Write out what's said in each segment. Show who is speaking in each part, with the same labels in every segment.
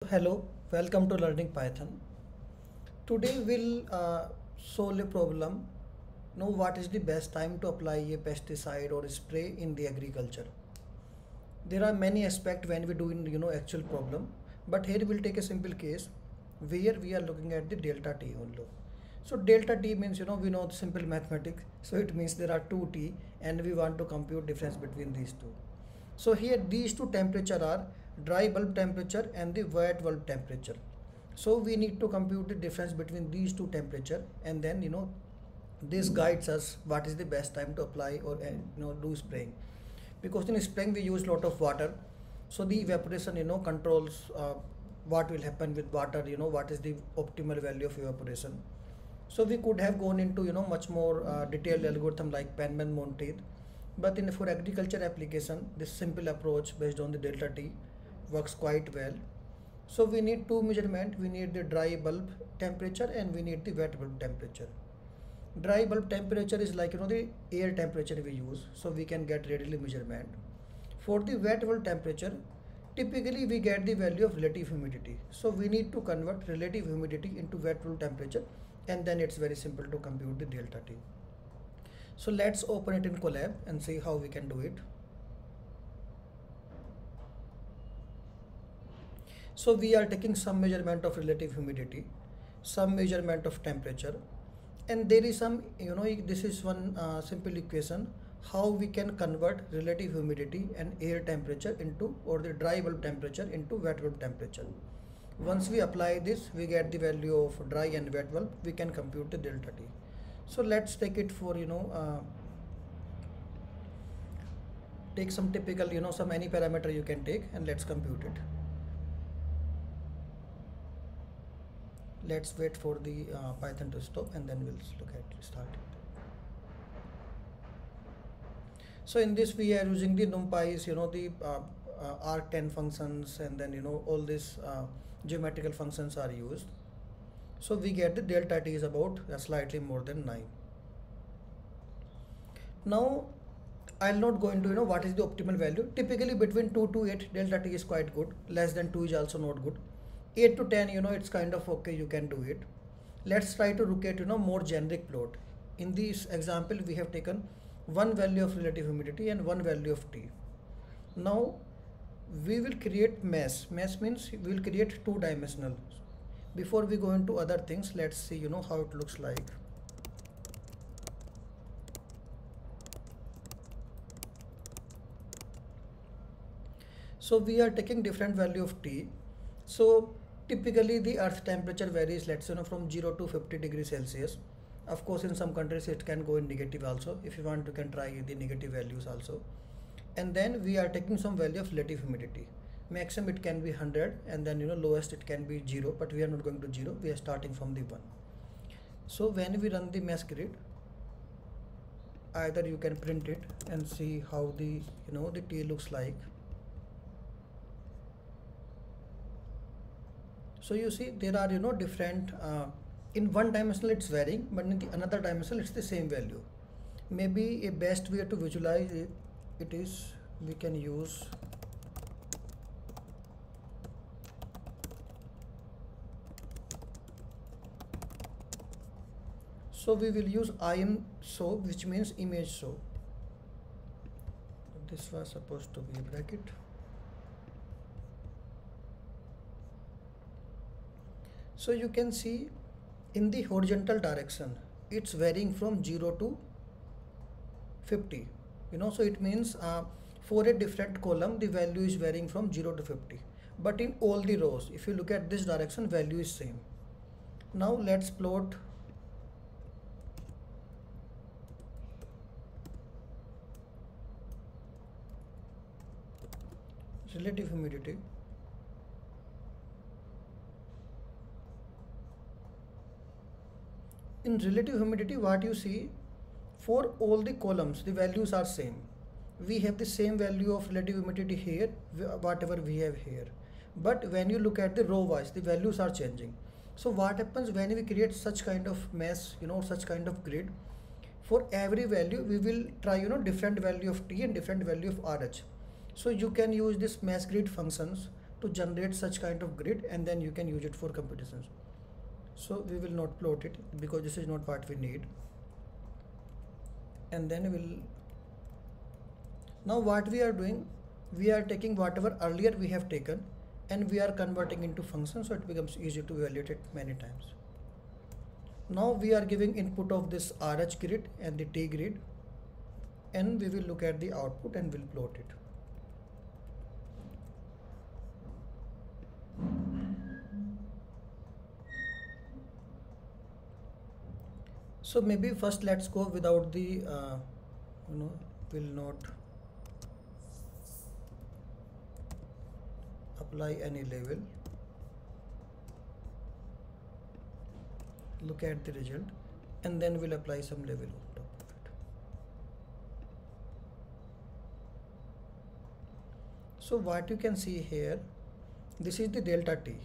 Speaker 1: Hello, welcome to Learning Python. Today we'll solve a problem. Know what is the best time to apply a pesticide or spray in the agriculture. There are many aspects when we do in actual problem, but here we'll take a simple case where we are looking at the delta T only. So delta T means we know the simple mathematics. So it means there are two T and we want to compute difference between these two. So here these two temperature are dry bulb temperature and the wet bulb temperature. So we need to compute the difference between these two temperature, and then this guides us what is the best time to apply or do spraying, because in spraying we use lot of water. So the evaporation controls what will happen with water, what is the optimal value of evaporation. So we could have gone into much more detailed algorithm like Penman-Monteith, but in for agriculture application this simple approach based on the delta T works quite well. So we need two measurement. We need the dry bulb temperature and we need the wet bulb temperature. Dry bulb temperature is like the air temperature we use, so we can get readily measurement. For the wet bulb temperature, typically we get the value of relative humidity, so we need to convert relative humidity into wet bulb temperature, and then it's very simple to compute the delta T. So let's open it in Colab and see how we can do it. So we are taking some measurement of relative humidity, some measurement of temperature, and there is some this is one simple equation how we can convert relative humidity and air temperature into, or the dry bulb temperature into wet bulb temperature. Once we apply this, we get the value of dry and wet bulb. We can compute the delta T. So let's take it for take some typical some any parameter you can take, and let's compute it. Let's wait for the Python to stop and then we'll look at start it. So in this we are using the numpys, the arc10 functions, and then all these geometrical functions are used. So we get the delta T is about slightly more than 9. Now I'll not go into what is the optimal value. Typically between 2 to 8 delta T is quite good. Less than 2 is also not good. 8 to 10 it's kind of okay, you can do it. Let's try to look at more generic plot. In this example we have taken one value of relative humidity and one value of T. Now we will create mesh. Mesh means we will create two dimensional. Before we go into other things, let's see how it looks like. So we are taking different value of T. So typically the earth temperature varies, let's say from 0 to 50 degrees Celsius. Of course in some countries it can go in negative also. If you want, you can try the negative values also. And then we are taking some value of relative humidity. Maximum it can be 100, and then lowest it can be 0, but we are not going to 0, we are starting from the 1. So when we run the mesh grid, either you can print it and see how the the T looks like. So you see there are different in one dimensional it's varying, but in the another dimensional it's the same value. Maybe a best way to visualize it is we can use so we will use IMSO, which means image show. This was supposed to be a bracket. So you can see in the horizontal direction it's varying from 0 to 50, so it means for a different column the value is varying from 0 to 50, but in all the rows if you look at this direction value is same. Now let's plot relative humidity. In relative humidity, what you see, for all the columns the values are same. We have the same value of relative humidity here, whatever we have here, but when you look at the row wise the values are changing. So what happens when we create such kind of mesh, such kind of grid, for every value we will try different value of T and different value of RH. So you can use this mesh grid functions to generate such kind of grid, and then you can use it for computations. So we will not plot it because this is not what we need. And then now what we are doing, we are taking whatever earlier we have taken and we are converting into function, so it becomes easy to evaluate it many times. Now we are giving input of this RH grid and the T grid, and we will look at the output and will plot it. So maybe first let's go without the will not apply any level. Look at the result, and then we'll apply some level on top of it. So what you can see here, this is the delta T.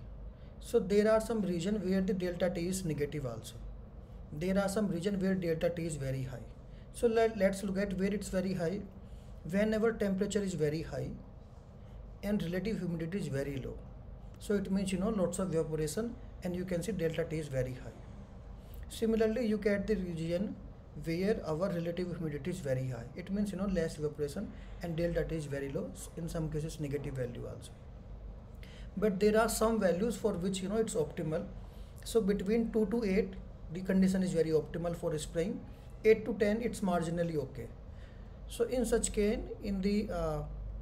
Speaker 1: So there are some region where the delta T is negative also. There are some region where delta T is very high. So let's look at where it's very high. Whenever temperature is very high and relative humidity is very low, so it means lots of evaporation, and you can see delta T is very high. Similarly, you get the region where our relative humidity is very high. It means less evaporation and delta T is very low, in some cases negative value also. But there are some values for which it's optimal. So between 2 to 8 the condition is very optimal for spraying. 8 to 10 it's marginally okay. So in such case, in the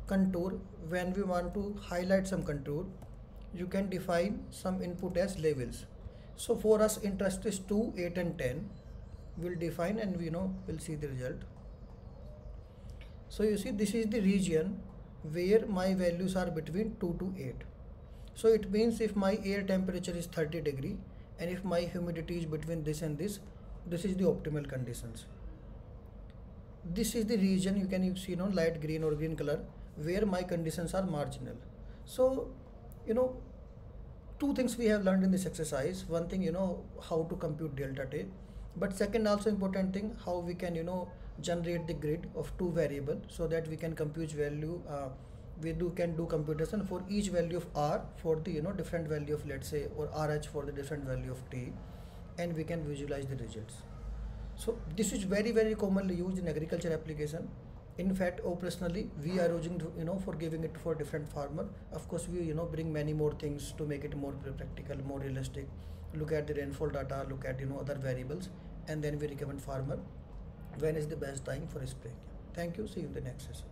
Speaker 1: contour, when we want to highlight some contour, you can define some input as levels. So for us interest is 2, 8 and 10. We'll define and we'll see the result. So you see, this is the region where my values are between 2 to 8. So it means if my air temperature is 30 degree and if my humidity is between this and this is the optimal conditions. This is the region, you can see light green or green color, where my conditions are marginal. So two things we have learned in this exercise. One thing, how to compute delta T, but second also important thing, how we can generate the grid of two variable, so that we can compute value. We can do computation for each value of R for the different value of, let's say, or RH for the different value of T, and we can visualize the results. So this is very, very commonly used in agriculture application. In fact, operationally we are using for giving it for different farmer. Of course, we bring many more things to make it more practical, more realistic. Look at the rainfall data, look at other variables, and then we recommend farmer when is the best time for spraying. Thank you. See you in the next session.